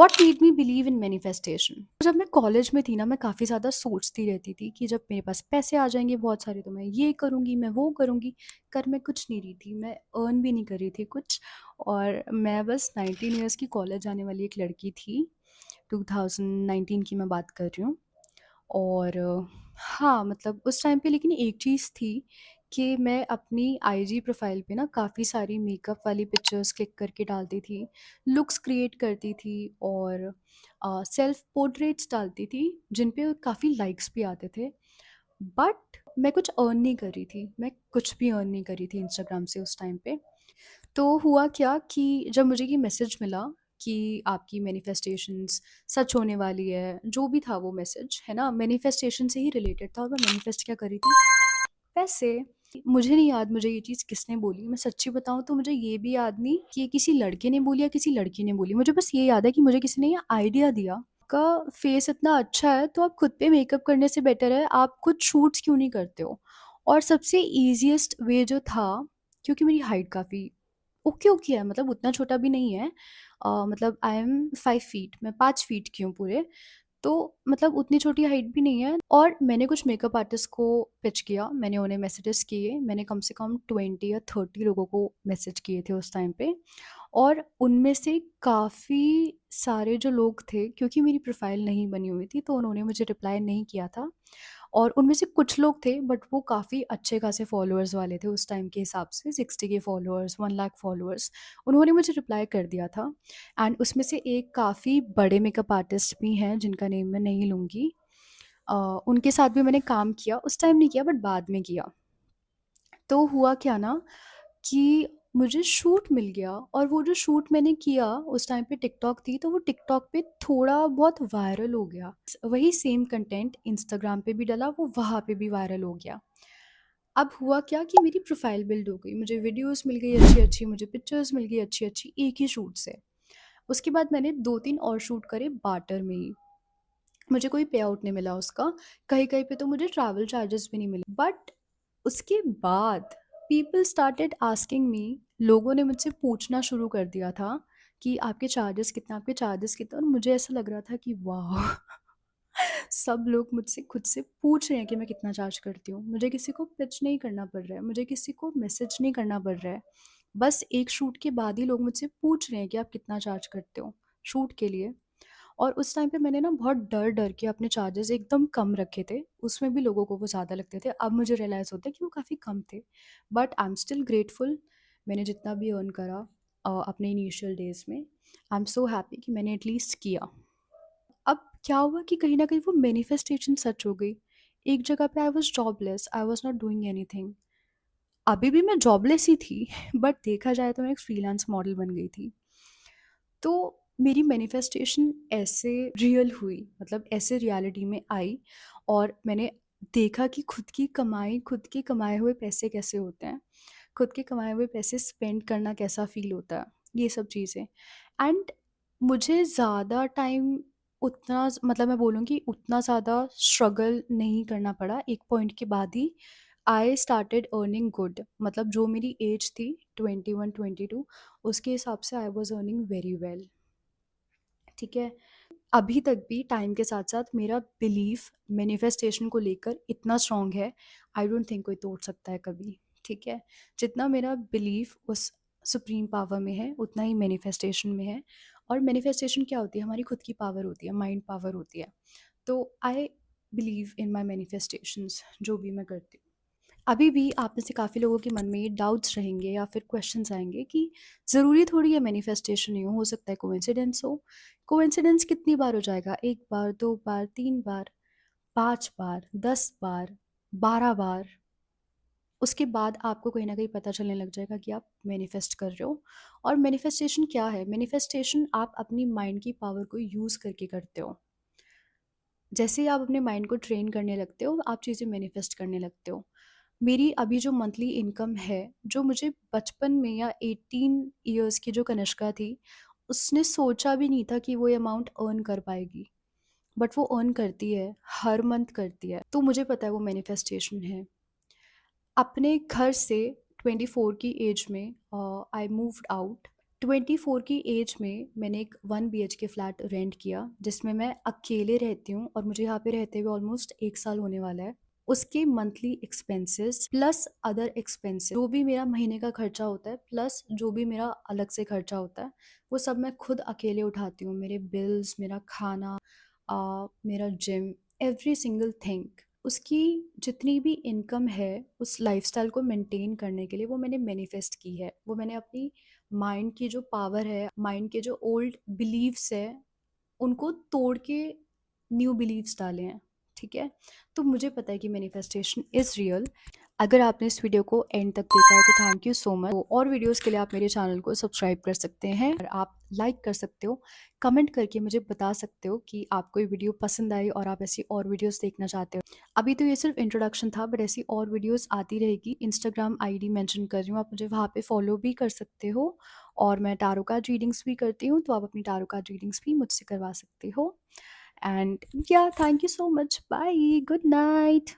What made me believe in manifestation. जब मैं college में थी ना, मैं काफ़ी ज़्यादा सोचती रहती थी कि जब मेरे पास पैसे आ जाएंगे बहुत सारे तो मैं ये करूँगी, मैं वो करूँगी। कर मैं कुछ नहीं रही थी, मैं अर्न भी नहीं कर रही थी कुछ। और मैं बस 19 ईयर्स की कॉलेज जाने वाली एक लड़की थी। 2019 की मैं बात कर रही हूँ। और हाँ, मतलब उस टाइम पे लेकिन एक चीज़ थी कि मैं अपनी आईजी प्रोफ़ाइल पे ना काफ़ी सारी मेकअप वाली पिक्चर्स क्लिक करके डालती थी, लुक्स क्रिएट करती थी और सेल्फ पोर्ट्रेट्स डालती थी, जिन पे काफ़ी लाइक्स भी आते थे। बट मैं कुछ अर्न नहीं कर रही थी, मैं कुछ भी अर्न नहीं कर रही थी इंस्टाग्राम से उस टाइम पे। तो हुआ क्या कि जब मुझे ये मैसेज मिला कि आपकी मैनिफेस्टेशंस सच होने वाली है, जो भी था वो मैसेज, है ना? मैनिफेस्टेशन से ही रिलेटेड था और मैं मैनिफेस्ट क्या कर रही थी, पैसे। मुझे नहीं याद मुझे ये चीज़ किसने बोली, मैं सच्ची बताऊँ तो मुझे ये भी याद नहीं कि ये किसी लड़के ने बोली या किसी लड़की ने बोली। मुझे बस ये याद है कि मुझे किसी ने ये आइडिया दिया, का फेस इतना अच्छा है तो आप खुद पे मेकअप करने से बेटर है आप खुद शूट्स क्यों नहीं करते हो? और सबसे ईज़िएस्ट वे जो था, क्योंकि मेरी हाइट काफ़ी ओके-ओके है, मतलब उतना छोटा भी नहीं है। मतलब आई एम 5 फीट, मैं 5 फीट की हूँ पूरे। तो मतलब उतनी छोटी हाइट भी नहीं है। और मैंने कुछ मेकअप आर्टिस्ट को पिच किया, मैंने उन्हें मैसेजेस किए, मैंने कम से कम 20 या 30 लोगों को मैसेज किए थे उस टाइम पे। और उनमें से काफ़ी सारे जो लोग थे, क्योंकि मेरी प्रोफाइल नहीं बनी हुई थी तो उन्होंने मुझे रिप्लाई नहीं किया था। और उनमें से कुछ लोग थे बट वो काफ़ी अच्छे खासे फॉलोअर्स वाले थे उस टाइम के हिसाब से, 60 के फॉलोअर्स, 1 लाख फॉलोअर्स। उन्होंने मुझे रिप्लाई कर दिया था। एंड उसमें से एक काफ़ी बड़े मेकअप आर्टिस्ट भी हैं जिनका नेम मैं नहीं लूँगी। अ, उनके साथ भी मैंने काम किया, उस टाइम नहीं किया बट बाद में किया। तो हुआ क्या ना कि मुझे शूट मिल गया और वो जो शूट मैंने किया उस टाइम पे टिकटॉक थी, तो वो टिकटॉक पे थोड़ा बहुत वायरल हो गया। वही सेम कंटेंट इंस्टाग्राम पे भी डला, वो वहाँ पे भी वायरल हो गया। अब हुआ क्या कि मेरी प्रोफाइल बिल्ड हो गई, मुझे वीडियोस मिल गई अच्छी-अच्छी, मुझे पिक्चर्स मिल गई अच्छी-अच्छी एक ही शूट से। उसके बाद मैंने 2-3 और शूट करे बार्टर में ही। मुझे कोई पे आउट नहीं मिला उसका, कहीं-कहीं पे तो मुझे ट्रैवल चार्जेस भी नहीं मिले। बट उसके बाद पीपल स्टार्टेड आस्किंग मी, लोगों ने मुझसे पूछना शुरू कर दिया था कि आपके चार्जेस कितना, आपके चार्जेस कितना? और मुझे ऐसा लग रहा था कि वाह! सब लोग मुझसे खुद से पूछ रहे हैं कि मैं कितना चार्ज करती हूँ। मुझे किसी को पिच नहीं करना पड़ रहा है, मुझे किसी को मैसेज नहीं करना पड़ रहा है। बस एक शूट के बाद ही लोग मुझसे पूछ रहे हैं कि आप कितना चार्ज करते हो शूट के लिए। और उस टाइम पे मैंने ना बहुत डर-डर के अपने चार्जेस एकदम कम रखे थे, उसमें भी लोगों को वो ज़्यादा लगते थे। अब मुझे रियलाइज़ होता है कि वो काफ़ी कम थे। But I am still grateful, मैंने जितना भी अर्न करा अपने इनिशियल डेज़ में, आई एम सो हैप्पी कि मैंने एटलीस्ट किया। अब क्या हुआ कि कहीं न कहीं वो मैनिफेस्टेशन सच हो गई। एक जगह पे I was jobless, I was not doing anything. अभी भी मैं जॉबलेस ही थी बट देखा जाए तो मैं एक फ्रीलांस मॉडल बन गई थी। तो मेरी मैनिफेस्टेशन ऐसे रियल हुई, मतलब ऐसे रियलिटी में आई और मैंने देखा कि खुद की कमाई, खुद के कमाए हुए पैसे कैसे होते हैं, खुद के कमाए हुए पैसे स्पेंड करना कैसा फ़ील होता है, ये सब चीज़ें। एंड मुझे ज़्यादा टाइम उतना मतलब मैं बोलूँगी उतना ज़्यादा स्ट्रगल नहीं करना पड़ा। एक पॉइंट के बाद ही आई स्टार्टेड अर्निंग गुड, मतलब जो मेरी एज थी 21-22, उसके हिसाब से I was earning very well. ठीक है? अभी तक भी टाइम के साथ-साथ मेरा बिलीफ मैनिफेस्टेशन को लेकर इतना स्ट्रॉन्ग है, आई डोंट थिंक कोई तोड़ सकता है कभी, ठीक है? जितना मेरा बिलीफ उस सुप्रीम पावर में है, उतना ही मैनिफेस्टेशन में है। और मैनिफेस्टेशन क्या होती है? हमारी खुद की पावर होती है, माइंड पावर होती है। तो I believe in my manifestations, जो भी मैं करती हूँ। अभी भी आप में से काफ़ी लोगों के मन में ये डाउट्स रहेंगे या फिर क्वेश्चंस आएँगे कि ज़रूरी थोड़ी है मैनिफेस्टेशन ही हो सकता है कोइंसिडेंस हो। कोइंसिडेंस कितनी बार हो जाएगा? 1 बार, 2 बार, 3 बार, 5 बार, 10 बार, 12 बार। उसके बाद आपको कहीं न कहीं पता चलने लग जाएगा कि आप मैनिफेस्ट कर रहे हो। और मैनिफेस्टेशन क्या है? मैनिफेस्टेशन आप अपनी माइंड की पावर को यूज़ करके करते हो। जैसे ही आप अपने माइंड को ट्रेन करने लगते हो, आप चीज़ें मैनिफेस्ट करने लगते हो। मेरी अभी जो मंथली इनकम है, जो मुझे बचपन में या 18 इयर्स की जो कनिष्का थी, उसने सोचा भी नहीं था कि वो ये अमाउंट अर्न कर पाएगी। बट वो अर्न करती है, हर मंथ करती है। तो मुझे पता है वो मैनिफेस्टेशन है। अपने घर से 24 की एज में आई मूव्ड आउट 24 की एज में मैंने एक 1 बीएचके फ्लैट रेंट किया, जिसमें मैं अकेले रहती हूँ और मुझे यहाँ पे रहते हुए ऑलमोस्ट 1 साल होने वाला है। उसके monthly expenses plus other expenses, जो भी मेरा महीने का खर्चा होता है प्लस जो भी मेरा अलग से खर्चा होता है, वो सब मैं खुद अकेले उठाती हूँ। मेरे बिल्स, मेरा खाना, मेरा जिम, एवरी सिंगल थिंग। उसकी जितनी भी इनकम है उस लाइफ़स्टाइल को मेंटेन करने के लिए, वो मैंने मैनिफेस्ट की है। वो मैंने अपनी माइंड की जो पावर है, माइंड के जो ओल्ड बिलीव्स है, उनको तोड़ के न्यू बिलीव्स डाले हैं, ठीक है? तो मुझे पता है कि मैनिफेस्टेशन इज़ रियल। अगर आपने इस वीडियो को एंड तक देखा है तो थैंक यू सो मच। और वीडियोज़ के लिए आप मेरे चैनल को सब्सक्राइब कर सकते हैं और आप लाइक कर सकते हो, कमेंट करके मुझे बता सकते हो कि आपको ये वीडियो पसंद आई और आप ऐसी और वीडियोज़ देखना चाहते हो। अभी तो ये सिर्फ इंट्रोडक्शन था, बट ऐसी और वीडियोज़ आती रहेगी। इंस्टाग्राम आईडी मेंशन कर रही हूँ, आप मुझे वहाँ पे फॉलो भी कर सकते हो और मैं टैरो कार्ड रीडिंग्स भी करती हूँ, तो आप अपनी टैरो कार्ड रीडिंग्स भी मुझसे करवा सकते हो। एंड या thank you so much, bye, good night.